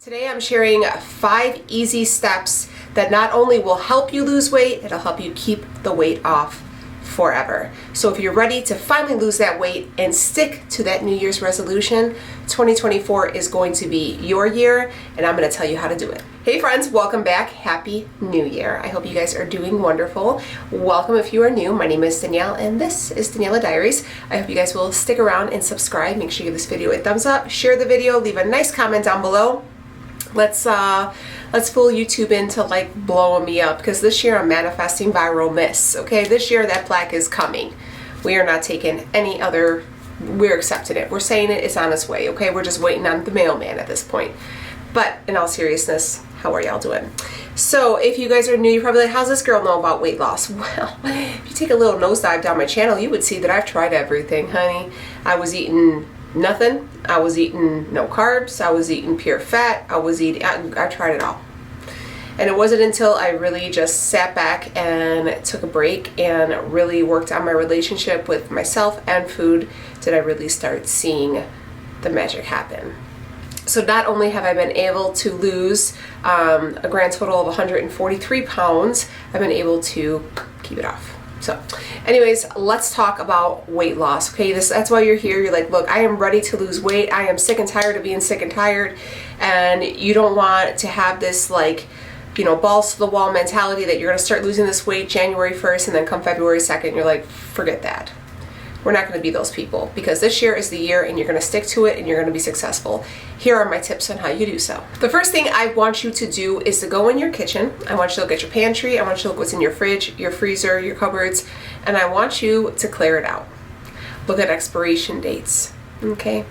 Today I'm sharing 5 easy steps that not only will help you lose weight, it'll help you keep the weight off forever. So if you're ready to finally lose that weight and stick to that New Year's resolution, 2024 is going to be your year, and I'm going to tell you how to do it. Hey friends, welcome back. Happy New Year. I hope you guys are doing wonderful. Welcome if you are new. My name is Danielle and this is Daniela Diaries. I hope you guys will stick around and subscribe. Make sure you give this video a thumbs up, share the video, leave a nice comment down below. Let's fool YouTube into like blowing me up, because this year I'm manifesting viral miss. Okay, this year that plaque is coming. We are not taking any other, we're accepting it. We're saying it's on its way. Okay, we're just waiting on the mailman at this point. But in all seriousness, how are y'all doing? So if you guys are new, you're probably like, how's this girl know about weight loss? Well, if you take a little nosedive down my channel, you would see that I've tried everything, honey. I was eating nothing. I was eating no carbs. I was eating pure fat. I tried it all. And it wasn't until I really just sat back and took a break and really worked on my relationship with myself and food did I really start seeing the magic happen. So not only have I been able to lose a grand total of 143 pounds, I've been able to keep it off. So anyways, let's talk about weight loss. Okay, that's why you're here. You're like, look, I am ready to lose weight. I am sick and tired of being sick and tired. And you don't want to have this like, you know, balls to the wall mentality that you're going to start losing this weight January 1st and then come February 2nd, you're like, forget that. We're not going to be those people, because this year is the year and you're going to stick to it and you're going to be successful. Here are my tips on how you do so. The first thing I want you to do is to go in your kitchen. I want you to look at your pantry. I want you to look what's in your fridge, your freezer, your cupboards, and I want you to clear it out. Look at expiration dates. Okay,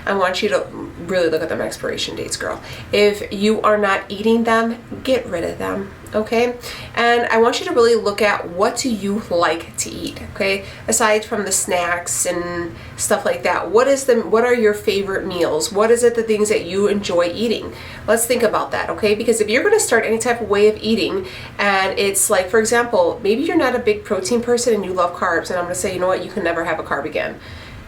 I want you to really look at them expiration dates, girl. If you are not eating them, get rid of them. Okay, and I want you to really look at what do you like to eat. Okay, aside from the snacks and stuff like that, what are your favorite meals? What is it, the things that you enjoy eating? Let's think about that. Okay, because if you're going to start any type of way of eating and it's like, for example, maybe you're not a big protein person and you love carbs, and I'm going to say, you know what, you can never have a carb again.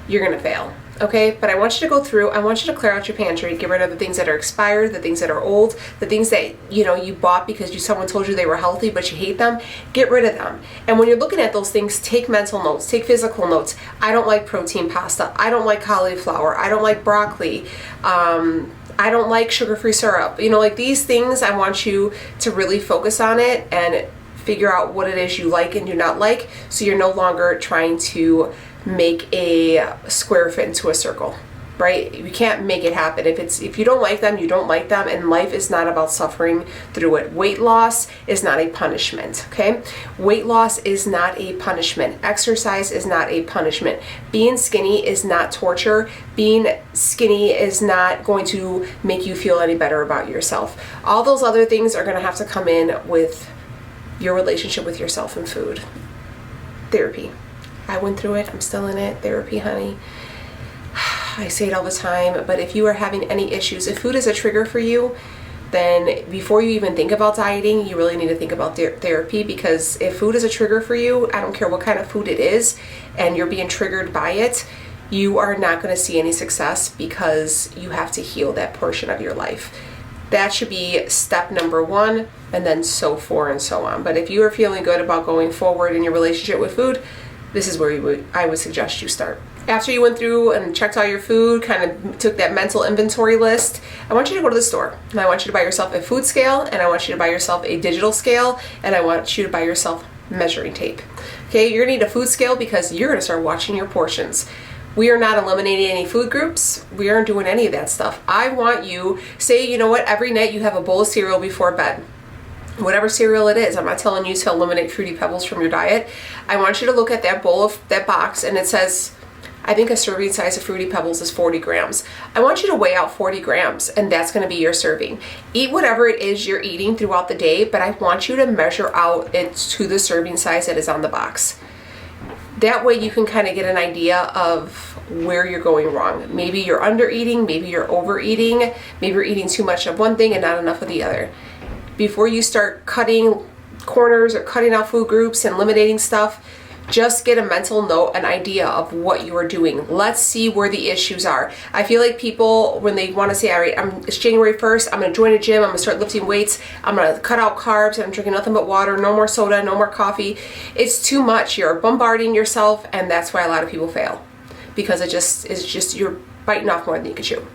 You're going to fail. Okay, but I want you to go through, I want you to clear out your pantry, get rid of the things that are expired, the things that are old, the things that, you know, you bought because someone told you they were healthy but you hate them. Get rid of them. And when you're looking at those things, take mental notes, take physical notes. I don't like protein pasta. I don't like cauliflower. I don't like broccoli. I don't like sugar-free syrup. You know, like these things, I want you to really focus on it and figure out what it is you like and do not like, so you're no longer trying to make a square fit into a circle, right? You can't make it happen. If you don't like them, you don't like them, and life is not about suffering through it. Weight loss is not a punishment, okay? Weight loss is not a punishment. Exercise is not a punishment. Being skinny is not torture. Being skinny is not going to make you feel any better about yourself. All those other things are going to have to come in with your relationship with yourself and food. Therapy. I went through it. I'm still in it. Therapy, honey. I say it all the time, but if you are having any issues, if food is a trigger for you, then before you even think about dieting, you really need to think about therapy, because if food is a trigger for you, I don't care what kind of food it is, and you're being triggered by it, you are not going to see any success, because you have to heal that portion of your life. That should be step number 1, and then so forth and so on. But if you are feeling good about going forward in your relationship with food, this is where I would suggest you start. After you went through and checked all your food, kind of took that mental inventory list, I want you to go to the store. And I want you to buy yourself a food scale, and I want you to buy yourself a digital scale, and I want you to buy yourself measuring tape. Okay, you're gonna need a food scale because you're gonna start watching your portions. We are not eliminating any food groups. We aren't doing any of that stuff. I want you, say, you know what, every night you have a bowl of cereal before bed. Whatever cereal it is, I'm not telling you to eliminate Fruity Pebbles from your diet. I want you to look at that bowl of that box, and it says, I think a serving size of Fruity Pebbles is 40 grams. I want you to weigh out 40 grams, and that's going to be your serving. Eat whatever it is you're eating throughout the day, but I want you to measure out it to the serving size that is on the box. That way you can kind of get an idea of where you're going wrong. Maybe you're under eating, maybe you're overeating, maybe you're eating too much of one thing and not enough of the other. Before you start cutting corners or cutting out food groups and eliminating stuff, Just get a mental note, an idea of what you are doing. Let's see where the issues are. I feel like people, when they want to say, all right, it's January 1st, I'm going to join a gym, I'm going to start lifting weights, I'm going to cut out carbs, I'm drinking nothing but water, no more soda, no more coffee. It's too much. You're bombarding yourself, and that's why a lot of people fail. Because it's just you're biting off more than you can chew.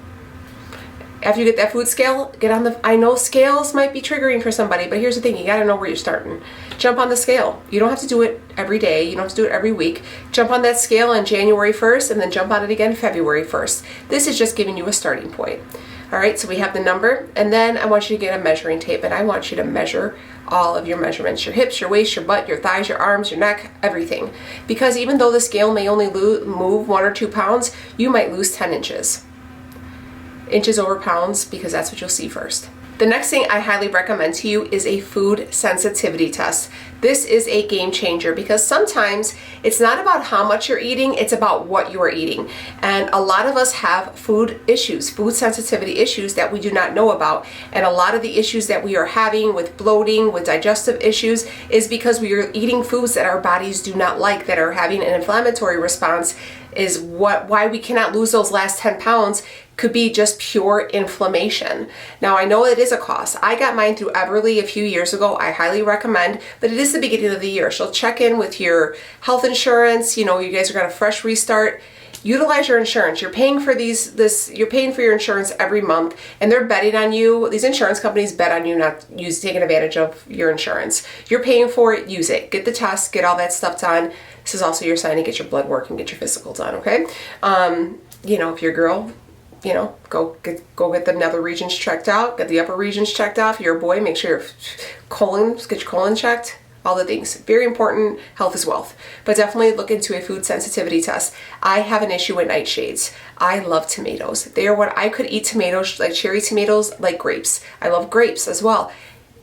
After you get that food scale, get on the, I know scales might be triggering for somebody, but here's the thing, you gotta know where you're starting. Jump on the scale. You don't have to do it every day, you don't have to do it every week. Jump on that scale on January 1st and then jump on it again February 1st. This is just giving you a starting point. All right, so we have the number, and then I want you to get a measuring tape, and I want you to measure all of your measurements, your hips, your waist, your butt, your thighs, your arms, your neck, everything. Because even though the scale may only move 1 or 2 pounds, you might lose 10 inches. Inches over pounds, because that's what you'll see first. The next thing I highly recommend to you is a food sensitivity test. This is a game changer because sometimes it's not about how much you're eating, it's about what you are eating. And a lot of us have food issues, food sensitivity issues that we do not know about. And a lot of the issues that we are having with bloating, with digestive issues, is because we are eating foods that our bodies do not like, that are having an inflammatory response, is why we cannot lose those last 10 pounds. Could be just pure inflammation. Now I know it is a cost. I got mine through Everly a few years ago. I highly recommend, but it is the beginning of the year. So check in with your health insurance. You know, you guys are gonna fresh restart. Utilize your insurance. You're paying for you're paying for your insurance every month, and they're betting on you. These insurance companies bet on you not taking advantage of your insurance. You're paying for it, use it. Get the test, get all that stuff done. This is also your sign to get your blood work and get your physical done, okay? You know, if you're a girl, you know, go get the nether regions checked out, get the upper regions checked out. If you're a boy, make sure your get your colon checked, all the things. Very important, health is wealth. But definitely look into a food sensitivity test. I have an issue with nightshades. I love tomatoes. They are what I could eat tomatoes, like cherry tomatoes, like grapes. I love grapes as well.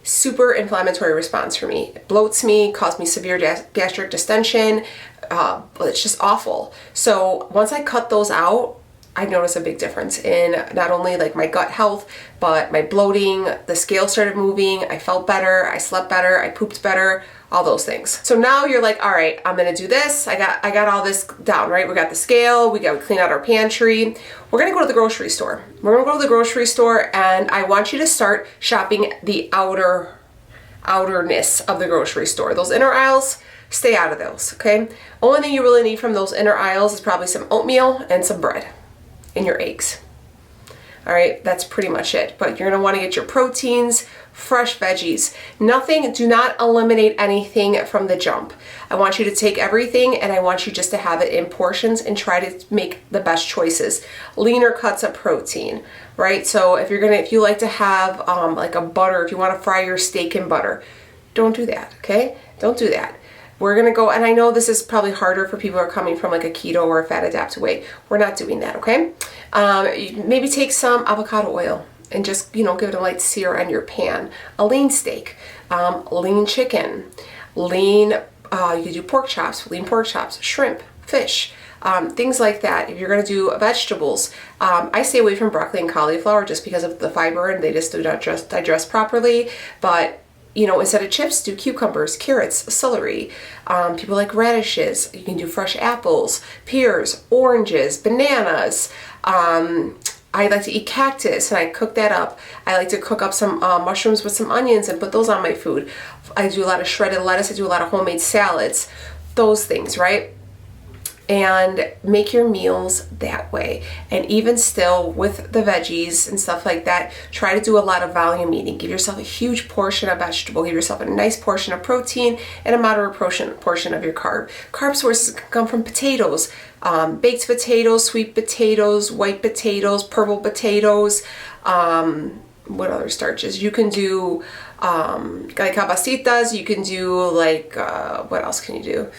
Super inflammatory response for me. It bloats me, causes me severe gastric distension. It's just awful. So once I cut those out, I noticed a big difference in not only like my gut health, but my bloating, the scale started moving, I felt better, I slept better, I pooped better, all those things. So now you're like, all right, I'm gonna do this. I got all this down, right? We got the scale, we clean out our pantry. We're gonna go to the grocery store. We're gonna go to the grocery store, and I want you to start shopping the outerness of the grocery store. Those inner aisles, stay out of those, okay? Only thing you really need from those inner aisles is probably some oatmeal and some bread. And your eggs. All right, that's pretty much it. But you're gonna wanna get your proteins, fresh veggies. Do not eliminate anything from the jump. I want you to take everything, and I want you just to have it in portions and try to make the best choices. Leaner cuts of protein, right? So if you like to have like a butter, if you wanna fry your steak in butter, don't do that, okay? Don't do that. We're gonna go, and I know this is probably harder for people who are coming from like a keto or a fat adapted weight. We're not doing that, okay? Maybe take some avocado oil and just, you know, give it a light sear on your pan. A lean steak, lean chicken, lean, you could do pork chops, lean pork chops, shrimp, fish, things like that. If you're gonna do vegetables, I stay away from broccoli and cauliflower just because of the fiber, and they just do not digest properly, but you know, instead of chips, do cucumbers, carrots, celery. People like radishes. You can do fresh apples, pears, oranges, bananas. I like to eat cactus, and I cook that up. I like to cook up some mushrooms with some onions and put those on my food. I do a lot of shredded lettuce. I do a lot of homemade salads. Those things, right? And make your meals that way. And even still, with the veggies and stuff like that, try to do a lot of volume eating. Give yourself a huge portion of vegetable, give yourself a nice portion of protein, and a moderate portion of your carb. Carb sources can come from potatoes, baked potatoes, sweet potatoes, white potatoes, purple potatoes. What other starches? You can do like cabacitas, you can do like, what else can you do?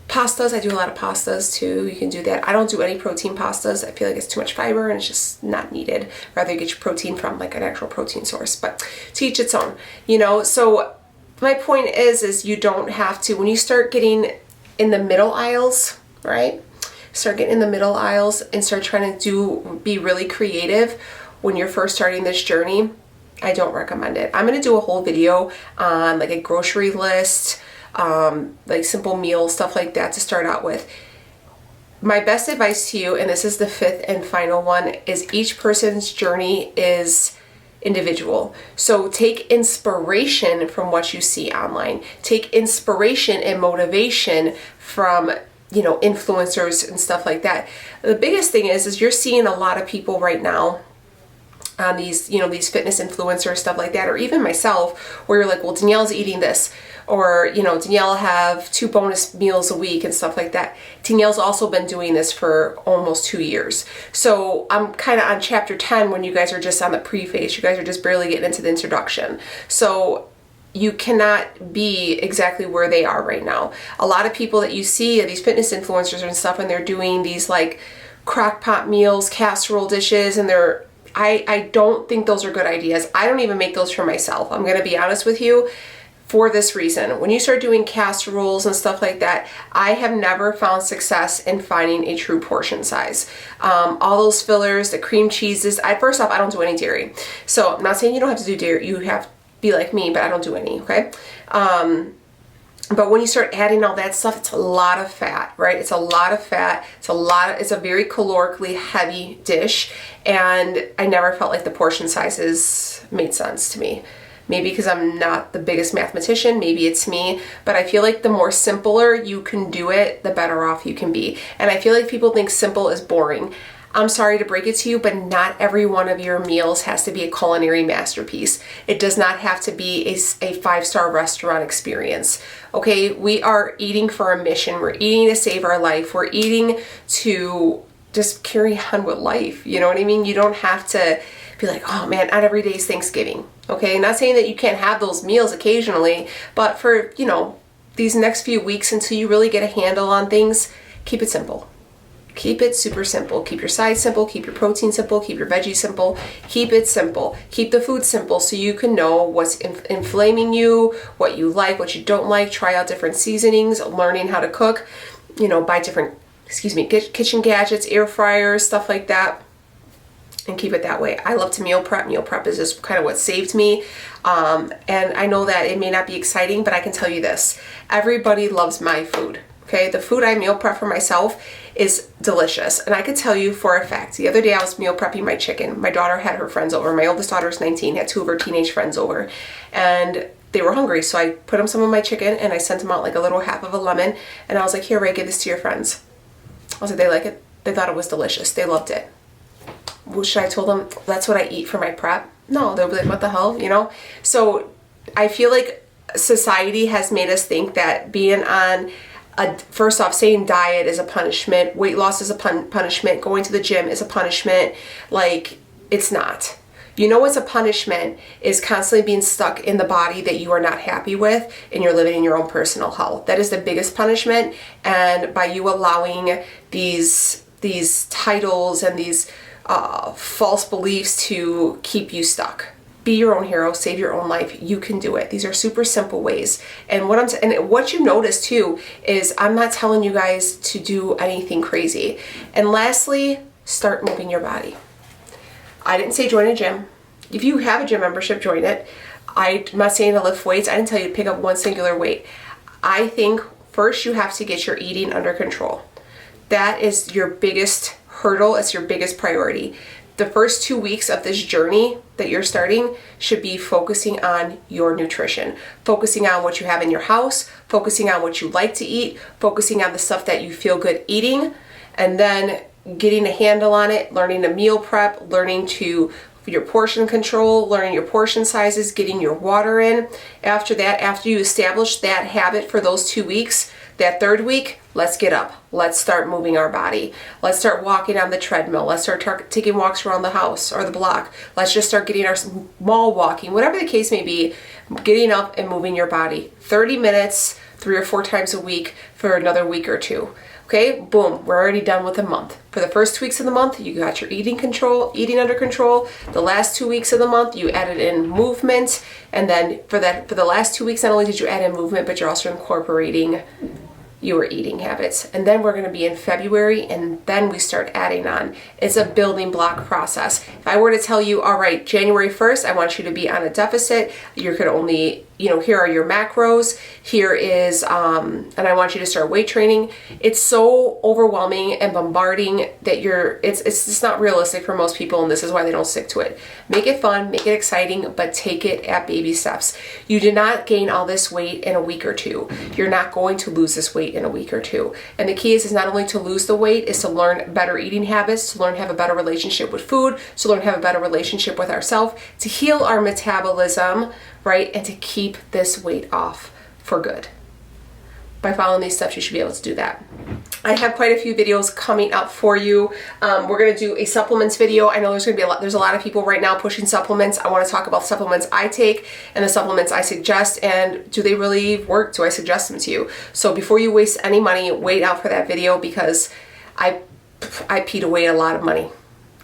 Pastas, I do a lot of pastas too. You can do that. I don't do any protein pastas. I feel like it's too much fiber and it's just not needed. Rather get your protein from like an actual protein source, but to each its own, you know? So my point is you don't have to, when you start getting in the middle aisles, right? Start getting in the middle aisles and start trying to be really creative when you're first starting this journey. I don't recommend it. I'm gonna do a whole video on like a grocery list, like simple meals, stuff like that to start out with. My best advice to you, and this is the fifth and final one, is each person's journey is individual. So take inspiration from what you see online. Take inspiration and motivation from, you know, influencers and stuff like that. The biggest thing is you're seeing a lot of people right now on these, you know, these fitness influencers, stuff like that, or even myself, where you're like, well, Danielle's eating this, or, you know, Danielle have 2 bonus meals a week and stuff like that. Danielle's also been doing this for almost 2 years. So I'm kind of on chapter 10 when you guys are just on the preface. You guys are just barely getting into the introduction. So you cannot be exactly where they are right now. A lot of people that you see, these fitness influencers and stuff, and they're doing these like crock pot meals, casserole dishes, and I don't think those are good ideas. I don't even make those for myself. I'm going to be honest with you. For this reason, when you start doing casseroles and stuff like that, I have never found success in finding a true portion size. All those fillers, the cream cheeses, first off, I don't do any dairy. So I'm not saying you don't have to do dairy, you have to be like me, but I don't do any, okay? But when you start adding all that stuff, it's a lot of fat, right? It's a lot of fat. It's a very calorically heavy dish, and I never felt like the portion sizes made sense to me. Maybe because I'm not the biggest mathematician, maybe it's me, but I feel like the more simpler you can do it, the better off you can be. And I feel like people think simple is boring. I'm sorry to break it to you, but not every one of your meals has to be a culinary masterpiece. It does not have to be a 5-star restaurant experience. Okay, we are eating for a mission. We're eating to save our life. We're eating to just carry on with life. You know what I mean? You don't have to be like, oh man, not every day is Thanksgiving. Okay, not saying that you can't have those meals occasionally, but for, you know, these next few weeks until you really get a handle on things, keep it simple. Keep it super simple. Keep your sides simple, keep your protein simple, keep your veggies simple. Keep it simple. Keep the food simple so you can know what's inflaming you, what you like, what you don't like. Try out different seasonings, learning how to cook, you know, buy different, kitchen gadgets, air fryers, stuff like that. And keep it that way. I love to meal prep. Meal prep is just kind of what saved me. And I know that it may not be exciting, but I can tell you this. Everybody loves my food. Okay, the food I meal prep for myself is delicious. And I could tell you for a fact, the other day I was meal prepping my chicken. My daughter had her friends over. My oldest daughter is 19, had 2 of her teenage friends over. And they were hungry, so I put them some of my chicken and I sent them out like a little half of a lemon. And I was like, here, Ray, give this to your friends. I was like, they like it? They thought it was delicious. They loved it. Should I told them that's what I eat for my prep? No, they'll be like, what the hell, you know? So I feel like society has made us think that being on first off, saying diet is a punishment, weight loss is a punishment, going to the gym is a punishment. Like, it's not. You know what's a punishment is constantly being stuck in the body that you are not happy with and you're living in your own personal hell. That is the biggest punishment. And by you allowing these titles and these false beliefs to keep you stuck. Be your own hero, save your own life. You can do it. These are super simple ways. And what you notice too is I'm not telling you guys to do anything crazy. And lastly, start moving your body. I didn't say join a gym. If you have a gym membership, join it. I'm not saying to lift weights. I didn't tell you to pick up one singular weight. I think first you have to get your eating under control. That is your biggest hurdle. It's your biggest priority. The first 2 weeks of this journey that you're starting should be focusing on your nutrition, focusing on what you have in your house, focusing on what you like to eat, focusing on the stuff that you feel good eating, and then getting a handle on it, learning to meal prep, learning to your portion control, learning your portion sizes, getting your water in. After that, after you establish that habit for those 2 weeks, that third week, let's get up. Let's start moving our body. Let's start walking on the treadmill. Let's start taking walks around the house or the block. Let's just start getting our mall walking, whatever the case may be, getting up and moving your body. 30 minutes, 3 or 4 times a week for another week or 2. Okay, boom, we're already done with a month. For the first 2 weeks of the month, you got your eating under control. The last 2 weeks of the month, you added in movement. And then for the last 2 weeks, not only did you add in movement, but you're also incorporating your eating habits. And then we're going to be in February, and then we start adding on. It's a building block process. If I were to tell you, all right, January 1st, I want you to be on a deficit, you could only here are your macros, here is, and I want you to start weight training. It's so overwhelming and bombarding that it's just not realistic for most people, and this is why they don't stick to it. Make it fun, make it exciting, but take it at baby steps. You did not gain all this weight in a week or two. You're not going to lose this weight in a week or two. And the key is not only to lose the weight, is to learn better eating habits, to learn to have a better relationship with food, to learn to have a better relationship with ourselves, to heal our metabolism, right? And to keep this weight off for good. By following these steps, you should be able to do that. I have quite a few videos coming up for you. We're going to do a supplements video. I know there's going to be there's a lot of people right now pushing supplements. I want to talk about supplements I take and the supplements I suggest, and do they really work? Do I suggest them to you? So before you waste any money, wait out for that video, because I peed away a lot of money.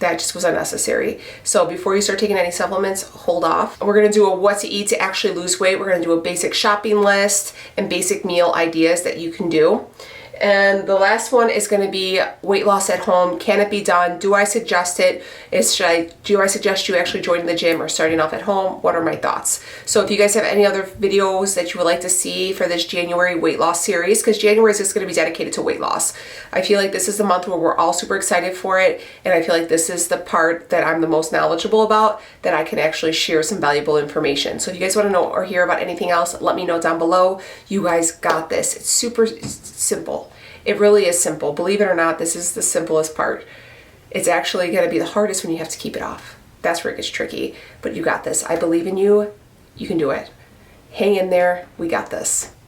That just was unnecessary. So before you start taking any supplements, hold off. We're gonna do a what to eat to actually lose weight. We're gonna do a basic shopping list and basic meal ideas that you can do. And the last one is going to be weight loss at home. Can it be done? Do I suggest it? Do I suggest you actually joining the gym or starting off at home? What are my thoughts? So if you guys have any other videos that you would like to see for this January weight loss series, because January is just going to be dedicated to weight loss. I feel like this is the month where we're all super excited for it, and I feel like this is the part that I'm the most knowledgeable about, that I can actually share some valuable information. So if you guys want to know or hear about anything else, let me know down below. You guys got this. It's super simple. It really is simple. Believe it or not, this is the simplest part. It's actually going to be the hardest when you have to keep it off. That's where it gets tricky. But you got this. I believe in you. You can do it. Hang in there. We got this.